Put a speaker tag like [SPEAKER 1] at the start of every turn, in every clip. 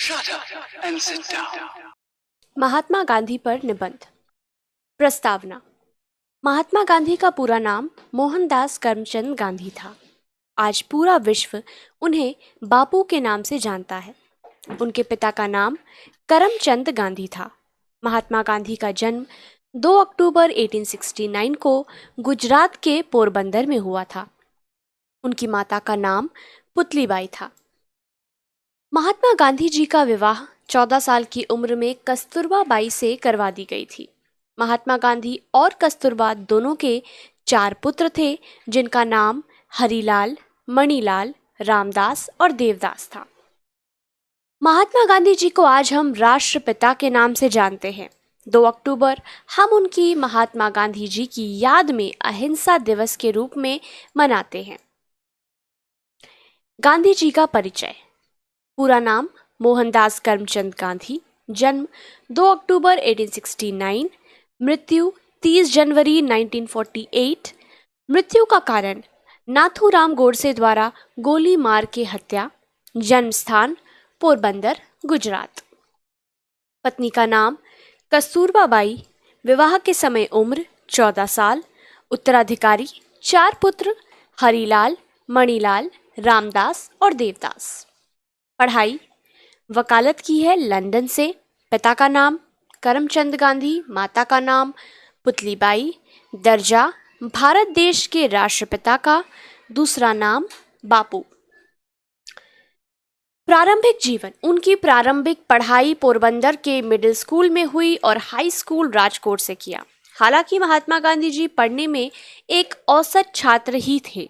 [SPEAKER 1] Shut up and sit down.
[SPEAKER 2] Mahatma Gandhi पर निबंध। प्रस्तावना। महात्मा गांधी का पूरा नाम मोहनदास करमचंद गांधी था। आज पूरा विश्व उन्हें बापू के नाम से जानता है। उनके पिता का नाम करमचंद गांधी था। महात्मा गांधी का जन्म 2 अक्टूबर 1869 को गुजरात के पोरबंदर में हुआ था। उनकी माता का नाम पुतलीबाई था। महात्मा गांधी जी का विवाह 14 साल की उम्र में कस्तूरबा बाई से करवा दी गई थी। महात्मा गांधी और कस्तूरबा दोनों के 4 पुत्र थे, जिनका नाम हरिलाल, मणिलाल, रामदास और देवदास था। महात्मा गांधी जी को आज हम राष्ट्रपिता के नाम से जानते हैं। 2 अक्टूबर हम उनकी महात्मा गांधी जी की याद में अहिंसा दिवस के रूप में मनाते हैं। गांधी जी का परिचय। पूरा नाम मोहनदास करमचंद गांधी, जन्म 2 अक्टूबर 1869, मृत्यु 30 जनवरी 1948। मृत्यु का कारण नाथूराम गोडसे द्वारा गोली मार के हत्या। जन्म स्थान पोरबंदर, गुजरात। पत्नी का नाम कस्तूरबा बाई। विवाह के समय उम्र 14 साल। उत्तराधिकारी 4 पुत्र हरिलाल, मणिलाल, रामदास और देवदास। पढ़ाई वकालत की है लंदन से। पिता का नाम करमचंद गांधी, माता का नाम पुतलीबाई। दर्जा भारत देश के राष्ट्रपिता का, दूसरा नाम बापू। प्रारंभिक जीवन। उनकी प्रारंभिक पढ़ाई पोरबंदर के मिडिल स्कूल में हुई और हाई स्कूल राजकोट से किया। हालांकि महात्मा गांधी जी पढ़ने में एक औसत छात्र ही थे।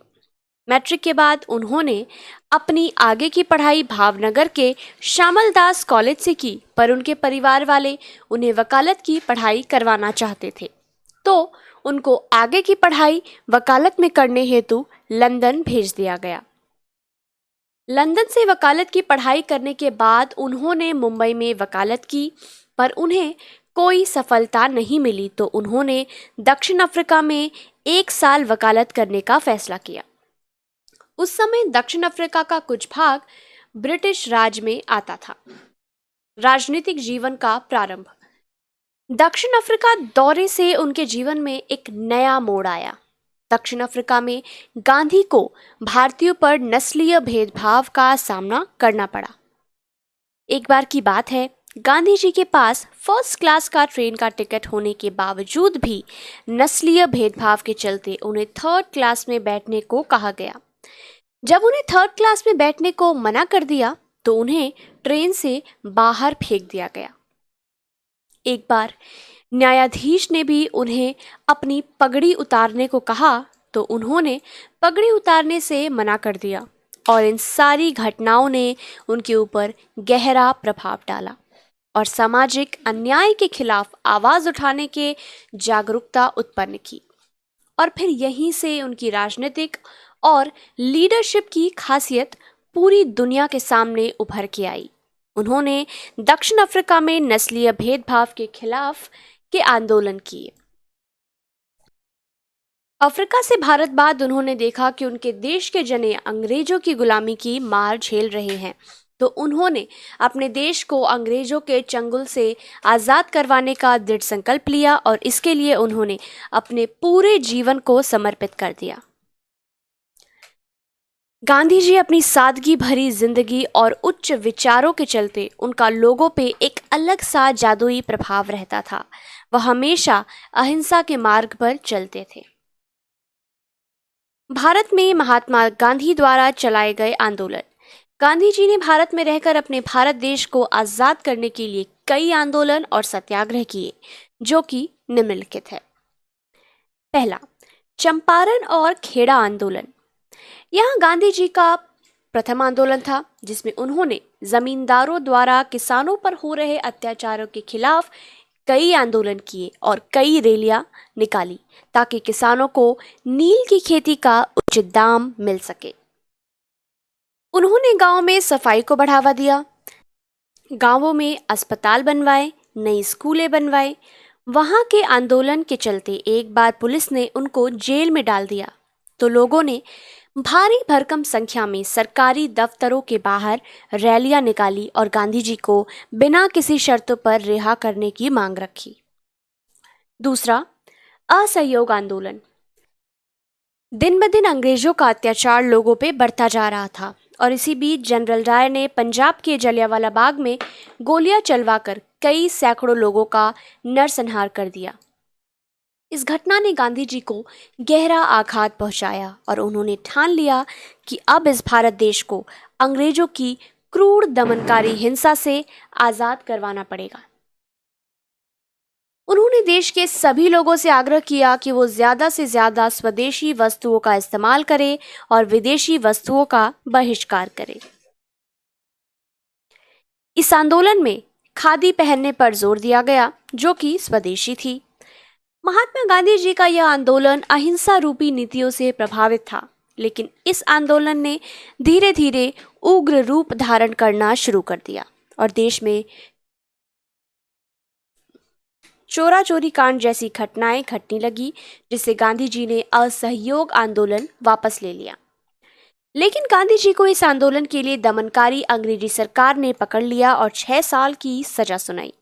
[SPEAKER 2] मैट्रिक के बाद उन्होंने अपनी आगे की पढ़ाई भावनगर के श्यामल दास कॉलेज से की, पर उनके परिवार वाले उन्हें वकालत की पढ़ाई करवाना चाहते थे, तो उनको आगे की पढ़ाई वकालत में करने हेतु लंदन भेज दिया गया। लंदन से वकालत की पढ़ाई करने के बाद उन्होंने मुंबई में वकालत की, पर उन्हें कोई सफलता नहीं मिली, तो उन्होंने दक्षिण अफ्रीका में 1 साल वकालत करने का फैसला किया। उस समय दक्षिण अफ्रीका का कुछ भाग ब्रिटिश राज में आता था। राजनीतिक जीवन का प्रारंभ। दक्षिण अफ्रीका दौरे से उनके जीवन में एक नया मोड़ आया। दक्षिण अफ्रीका में गांधी को भारतीयों पर नस्लीय भेदभाव का सामना करना पड़ा। एक बार की बात है, गांधी जी के पास फर्स्ट क्लास का ट्रेन का टिकट होने के बावजूद भी नस्लीय भेदभाव के चलते उन्हें 3rd क्लास में बैठने को कहा गया। जब उन्हें 3rd क्लास में बैठने को मना कर दिया, तो उन्हें ट्रेन से बाहर फेंक दिया गया। एक बार न्यायाधीश ने भी उन्हें अपनी पगड़ी उतारने को कहा, तो उन्होंने पगड़ी उतारने से मना कर दिया, और इन सारी घटनाओं ने उनके ऊपर गहरा प्रभाव डाला और सामाजिक अन्याय के खिलाफ आवाज उठाने के जागरूकता उत्पन्न की। और फिर यहीं से उनकी राजनीतिक और लीडरशिप की खासियत पूरी दुनिया के सामने उभर के आई। उन्होंने दक्षिण अफ्रीका में नस्लीय भेदभाव के खिलाफ के आंदोलन किए। अफ्रीका से भारत बाद उन्होंने देखा कि उनके देश के जने अंग्रेजों की गुलामी की मार झेल रहे हैं, तो उन्होंने अपने देश को अंग्रेजों के चंगुल से आज़ाद करवाने का दृढ़ संकल्प लिया, और इसके लिए उन्होंने अपने पूरे जीवन को समर्पित कर दिया। गांधी जी अपनी सादगी भरी जिंदगी और उच्च विचारों के चलते उनका लोगों पे एक अलग सा जादुई प्रभाव रहता था। वह हमेशा अहिंसा के मार्ग पर चलते थे। भारत में महात्मा गांधी द्वारा चलाए गए आंदोलन। गांधी जी ने भारत में रहकर अपने भारत देश को आजाद करने के लिए कई आंदोलन और सत्याग्रह किए, जो कि निम्नलिखित है। पहला, चंपारण और खेड़ा आंदोलन। यह गांधी जी का प्रथम आंदोलन था, जिसमें उन्होंने जमींदारों द्वारा किसानों पर हो रहे अत्याचारों के खिलाफ कई आंदोलन किए और कई रैलियां निकाली, ताकि किसानों को नील की खेती का उचित दाम मिल सके। उन्होंने गांव में सफाई को बढ़ावा दिया, गांवों में अस्पताल बनवाए, नई स्कूलें बनवाए। वहां के आंदोलन के चलते एक बार पुलिस ने उनको जेल में डाल दिया, तो लोगों ने भारी भरकम संख्या में सरकारी दफ्तरों के बाहर रैलियां निकाली और गांधी जी को बिना किसी शर्तों पर रिहा करने की मांग रखी। दूसरा, असहयोग आंदोलन। दिन ब दिन अंग्रेजों का अत्याचार लोगों पे बढ़ता जा रहा था और इसी बीच जनरल डायर ने पंजाब के जलियांवाला बाग में गोलियां चलवाकर कई सैकड़ों लोगों का नरसंहार कर दिया। इस घटना ने गांधी जी को गहरा आघात पहुंचाया और उन्होंने ठान लिया कि अब इस भारत देश को अंग्रेजों की क्रूर दमनकारी हिंसा से आजाद करवाना पड़ेगा। उन्होंने देश के सभी लोगों से आग्रह किया कि वो ज्यादा से ज्यादा स्वदेशी वस्तुओं का इस्तेमाल करें और विदेशी वस्तुओं का बहिष्कार करें। इस आंदोलन में खादी पहनने पर जोर दिया गया, जो कि स्वदेशी थी। महात्मा गांधी जी का यह आंदोलन अहिंसा रूपी नीतियों से प्रभावित था, लेकिन इस आंदोलन ने धीरे धीरे उग्र रूप धारण करना शुरू कर दिया और देश में चोरा चोरी कांड जैसी घटनाएं घटने लगी, जिससे गांधी जी ने असहयोग आंदोलन वापस ले लिया। लेकिन गांधी जी को इस आंदोलन के लिए दमनकारी अंग्रेजी सरकार ने पकड़ लिया और 6 साल की सजा सुनाई।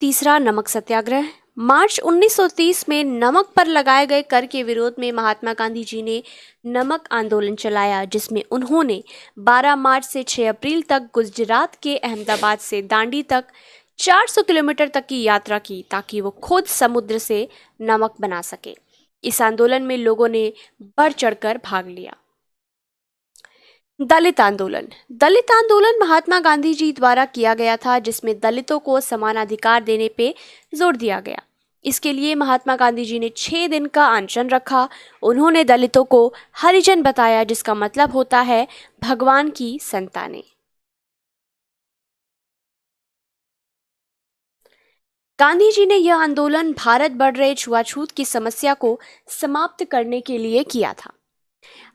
[SPEAKER 2] तीसरा, नमक सत्याग्रह। मार्च 1930 में नमक पर लगाए गए कर के विरोध में महात्मा गांधी जी ने नमक आंदोलन चलाया, जिसमें उन्होंने 12 मार्च से 6 अप्रैल तक गुजरात के अहमदाबाद से दांडी तक 400 किलोमीटर तक की यात्रा की, ताकि वो खुद समुद्र से नमक बना सके। इस आंदोलन में लोगों ने बढ़ चढ़कर भाग लिया। दलित आंदोलन। दलित आंदोलन महात्मा गांधी जी द्वारा किया गया था, जिसमें दलितों को समान अधिकार देने पे जोर दिया गया। इसके लिए महात्मा गांधी जी ने 6 दिन का अनशन रखा। उन्होंने दलितों को हरिजन बताया, जिसका मतलब होता है भगवान की संतानें। गांधी जी ने यह आंदोलन भारत बढ़ रहे छुआछूत की समस्या को समाप्त करने के लिए किया था।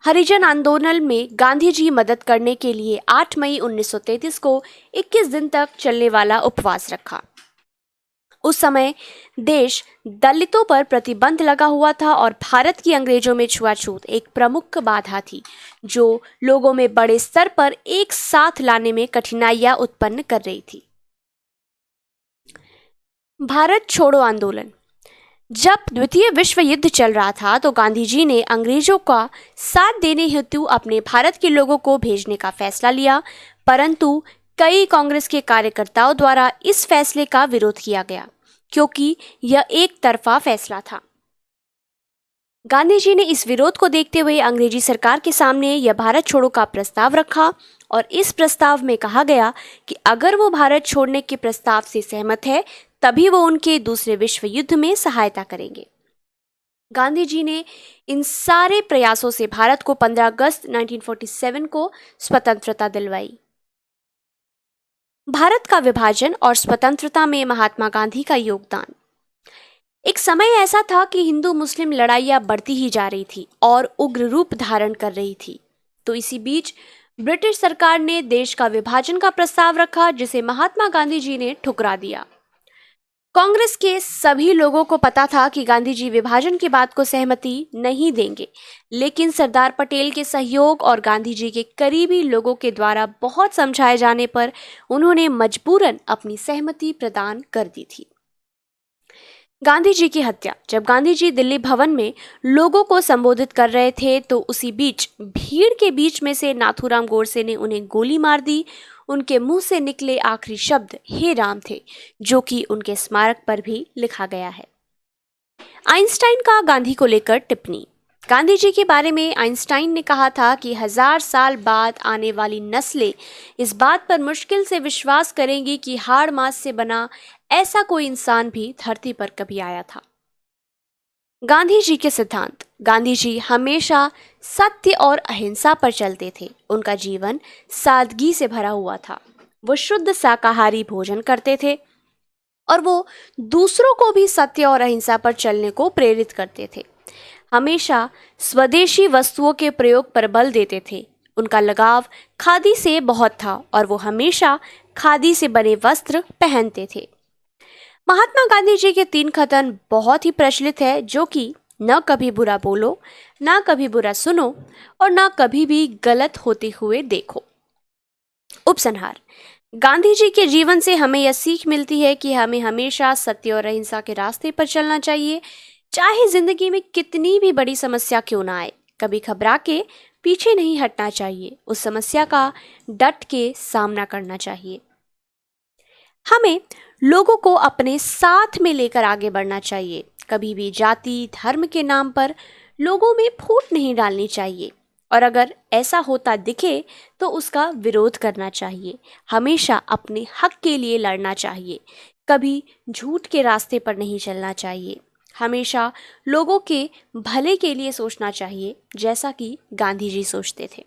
[SPEAKER 2] हरिजन आंदोलन में गांधी जी मदद करने के लिए 8 मई 1933 को 21 दिन तक चलने वाला उपवास रखा। उस समय देश दलितों पर प्रतिबंध लगा हुआ था और भारत की अंग्रेजों में छुआछूत एक प्रमुख बाधा थी, जो लोगों में बड़े स्तर पर एक साथ लाने में कठिनाइयां उत्पन्न कर रही थी। भारत छोड़ो आंदोलन। जब द्वितीय विश्व युद्ध चल रहा था तो गांधी जी ने अंग्रेजों का साथ देने हेतु अपने भारत के लोगों को भेजने का फैसला लिया, परंतु कई कांग्रेस के कार्यकर्ताओं द्वारा इस फैसले का विरोध किया गया, क्योंकि यह एक तरफा फैसला था। गांधी जी ने इस विरोध को देखते हुए अंग्रेजी सरकार के सामने यह भारत छोड़ो का प्रस्ताव रखा और इस प्रस्ताव में कहा गया कि अगर वो भारत छोड़ने के प्रस्ताव से सहमत है, तभी वो उनके दूसरे विश्व युद्ध में सहायता करेंगे। गांधी जी ने इन सारे प्रयासों से भारत को 15 अगस्त 1947 को स्वतंत्रता दिलवाई। भारत का विभाजन और स्वतंत्रता में महात्मा गांधी का योगदान। एक समय ऐसा था कि हिंदू मुस्लिम लड़ाइयां बढ़ती ही जा रही थी और उग्र रूप धारण कर रही थी। तो इसी बीच ब्रिटिश सरकार ने देश का विभाजन का प्रस्ताव रखा, जिसे महात्मा गांधी जी ने ठुकरा दिया। कांग्रेस के सभी लोगों को पता था कि गांधी जी विभाजन की बात को सहमति नहीं देंगे, लेकिन सरदार पटेल के सहयोग और गांधी जी के करीबी लोगों के द्वारा बहुत समझाए जाने पर उन्होंने मजबूरन अपनी सहमति प्रदान कर दी थी। गांधी जी की हत्या। जब गांधी जी दिल्ली भवन में लोगों को संबोधित कर रहे थे तो उसी बीच भीड़ के बीच में से नाथूराम गोडसे ने उन्हें गोली मार दी। उनके मुंह से निकले आखिरी शब्द हे राम थे, जो कि उनके स्मारक पर भी लिखा गया है। आइंस्टाइन का गांधी को लेकर टिप्पणी। गांधी जी के बारे में आइंस्टाइन ने कहा था कि 1000 साल बाद आने वाली नस्लें इस बात पर मुश्किल से विश्वास करेंगी कि हाड़ मांस से बना ऐसा कोई इंसान भी धरती पर कभी आया था। गांधी जी के सिद्धांत। गांधी जी हमेशा सत्य और अहिंसा पर चलते थे। उनका जीवन सादगी से भरा हुआ था। वो शुद्ध शाकाहारी भोजन करते थे और वो दूसरों को भी सत्य और अहिंसा पर चलने को प्रेरित करते थे। हमेशा स्वदेशी वस्तुओं के प्रयोग पर बल देते थे। उनका लगाव खादी से बहुत था और वो हमेशा खादी से बने वस्त्र पहनते थे। महात्मा गांधी जी के 3 कथन बहुत ही प्रचलित है, जो कि न कभी बुरा बोलो, ना कभी बुरा सुनो और ना कभी भी गलत होते हुए देखो। उपसंहार। गांधी जी के जीवन से हमें यह सीख मिलती है कि हमें हमेशा सत्य और अहिंसा के रास्ते पर चलना चाहिए, चाहे जिंदगी में कितनी भी बड़ी समस्या क्यों ना आए। कभी घबरा के पीछे नहीं हटना चाहिए, उस समस्या का डट के सामना करना चाहिए। हमें लोगों को अपने साथ में लेकर आगे बढ़ना चाहिए। कभी भी जाति धर्म के नाम पर लोगों में फूट नहीं डालनी चाहिए और अगर ऐसा होता दिखे तो उसका विरोध करना चाहिए। हमेशा अपने हक के लिए लड़ना चाहिए, कभी झूठ के रास्ते पर नहीं चलना चाहिए। हमेशा लोगों के भले के लिए सोचना चाहिए, जैसा कि गांधी जी सोचते थे।